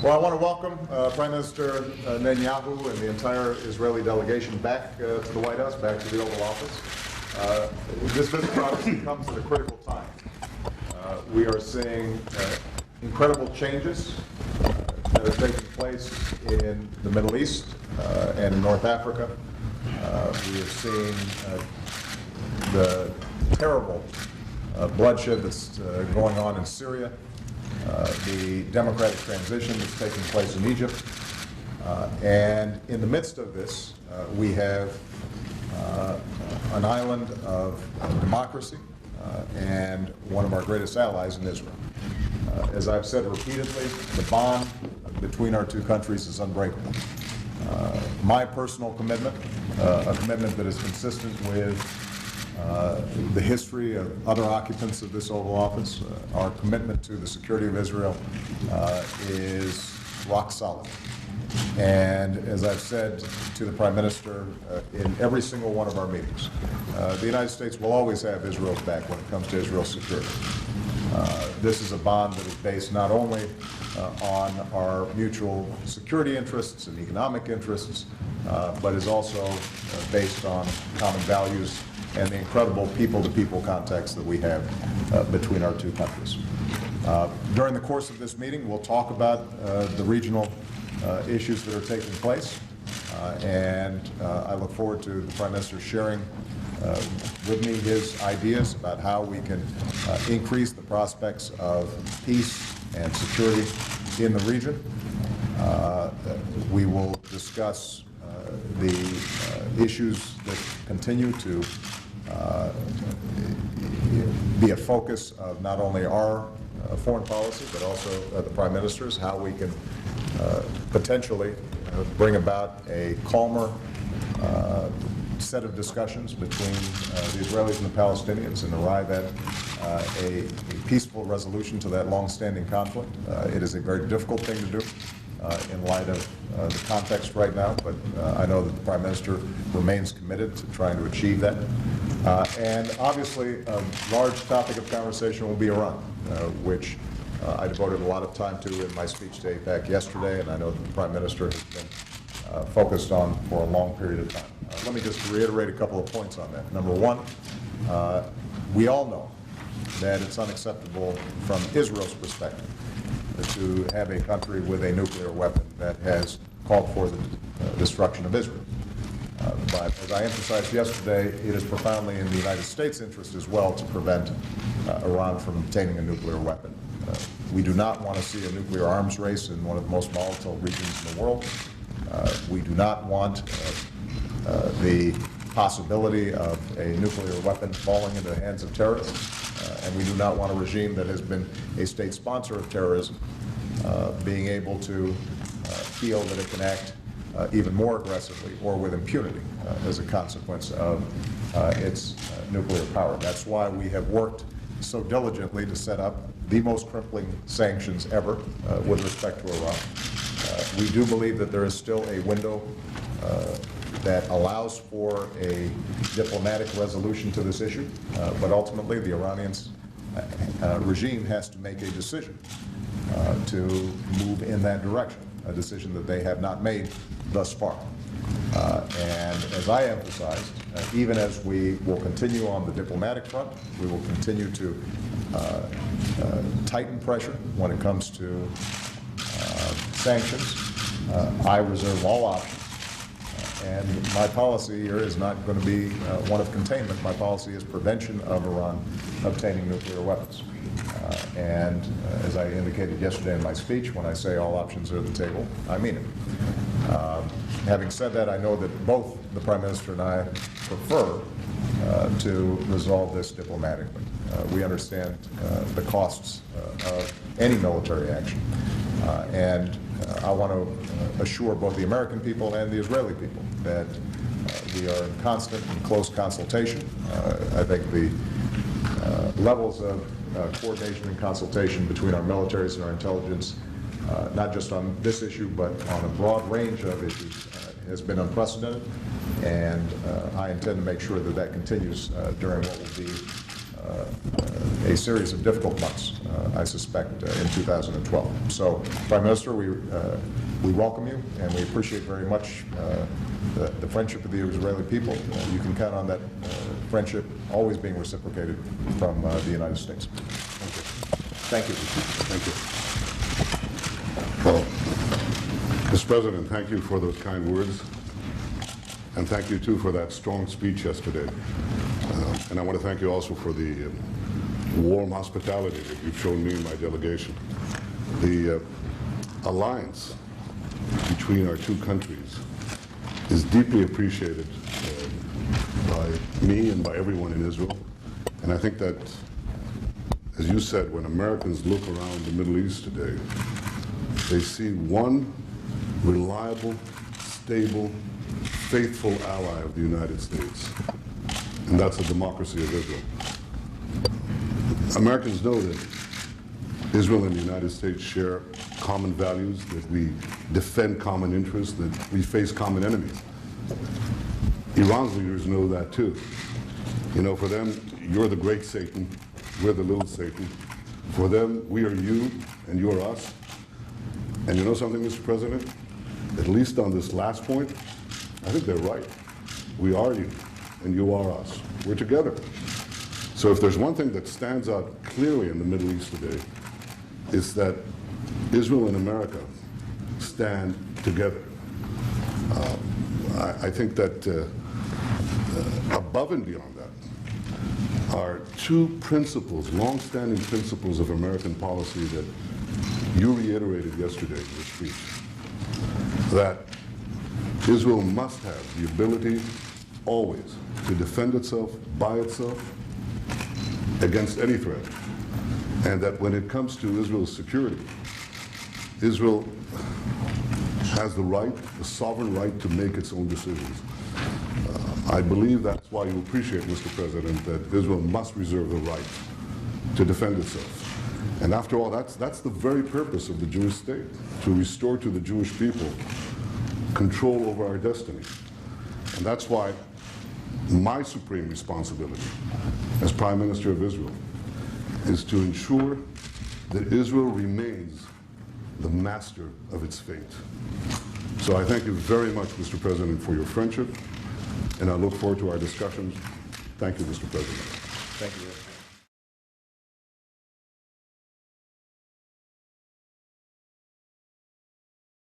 Well, I want to welcome Prime Minister Netanyahu and the entire Israeli delegation back to the White House, back to the Oval Office. This visit obviously comes at a critical time. We are seeing incredible changes that are taking place in the Middle East and in North Africa. We are seeing the terrible bloodshed that's going on in Syria, the democratic transition that's taking place in Egypt, and in the midst of this, we have an island of democracy and one of our greatest allies in Israel. As I've said repeatedly, the bond between our two countries is unbreakable. My personal commitment, a commitment that is consistent with the history of other occupants of this Oval Office, our commitment to the security of Israel is rock solid. And as I've said to the Prime Minister in every single one of our meetings, the United States will always have Israel's back when it comes to Israel's security. This is a bond that is based not only on our mutual security interests and economic interests, but is also based on common values and the incredible people-to-people contacts that we have between our two countries. During the course of this meeting, we'll talk about the regional issues that are taking place, and I look forward to the Prime Minister sharing with me his ideas about how we can increase the prospects of peace and security in the region. We will discuss the issues that continue to be a focus of not only our foreign policy, but also the Prime Minister's, how we can potentially bring about a calmer set of discussions between the Israelis and the Palestinians and arrive at a peaceful resolution to that long-standing conflict. It is a very difficult thing to do in light of the context right now, but I know that the Prime Minister remains committed to trying to achieve that. And obviously, a large topic of conversation will be Iran, which I devoted a lot of time to in my speech to AIPAC yesterday, and I know that the Prime Minister has been focused on for a long period of time. Let me just reiterate a couple of points on that. Number one, we all know that it's unacceptable from Israel's perspective to have a country with a nuclear weapon that has called for the destruction of Israel. But as I emphasized yesterday, it is profoundly in the United States' interest as well to prevent Iran from obtaining a nuclear weapon. We do not want to see a nuclear arms race in one of the most volatile regions in the world. We do not want the possibility of a nuclear weapon falling into the hands of terrorists. And we do not want a regime that has been a state sponsor of terrorism being able to feel that it can act even more aggressively or with impunity as a consequence of its nuclear power. That's why we have worked so diligently to set up the most crippling sanctions ever with respect to Iran. We do believe that there is still a window that allows for a diplomatic resolution to this issue, but ultimately the Iranian regime has to make a decision to move in that direction, a decision that they have not made thus far. And as I emphasized, even as we will continue on the diplomatic front, we will continue to tighten pressure when it comes to sanctions. I reserve all options. And my policy here is not going to be one of containment. My policy is prevention of Iran obtaining nuclear weapons. And as I indicated yesterday in my speech, when I say all options are at the table, I mean it. Having said that, I know that both the Prime Minister and I prefer to resolve this diplomatically. We understand the costs of any military action. And I want to assure both the American people and the Israeli people that we are in constant and close consultation. I think the levels of coordination and consultation between our militaries and our intelligence, not just on this issue, but on a broad range of issues, has been unprecedented. And I intend to make sure that that continues during what will be a series of difficult months, I suspect, in 2012. So, Prime Minister, we welcome you, and we appreciate very much the friendship of the Israeli people. You can count on that friendship always being reciprocated from the United States. Thank you. Thank you. Well, Mr. President, thank you for those kind words. And thank you, too, for that strong speech yesterday. And I want to thank you also for the warm hospitality that you've shown me and my delegation. The alliance between our two countries is deeply appreciated by me and by everyone in Israel. And I think that, as you said, when Americans look around the Middle East today, they see one reliable, stable, faithful ally of the United States, and that's the democracy of Israel. Americans know that Israel and the United States share common values, that we defend common interests, that we face common enemies. Iran's leaders know that too. You know, for them, you're the great Satan, we're the little Satan. For them, we are you and you're us. And you know something, Mr. President? At least on this last point, I think they're right. We are you, and you are us. We're together. So if there's one thing that stands out clearly in the Middle East today, it's that Israel and America stand together. I think that above and beyond that are two principles, long-standing principles of American policy that you reiterated yesterday in your speech, that Israel must have the ability always to defend itself by itself against any threat, and that when it comes to Israel's security, Israel has the right, the sovereign right to make its own decisions. I believe that's why you appreciate, Mr. President, that Israel must reserve the right to defend itself. And after all, that's the very purpose of the Jewish state, to restore to the Jewish people control over our destiny. And that's why my supreme responsibility as Prime Minister of Israel is to ensure that Israel remains the master of its fate. So I thank you very much, Mr. President, for your friendship, and I look forward to our discussions. Thank you, Mr. President. Thank you.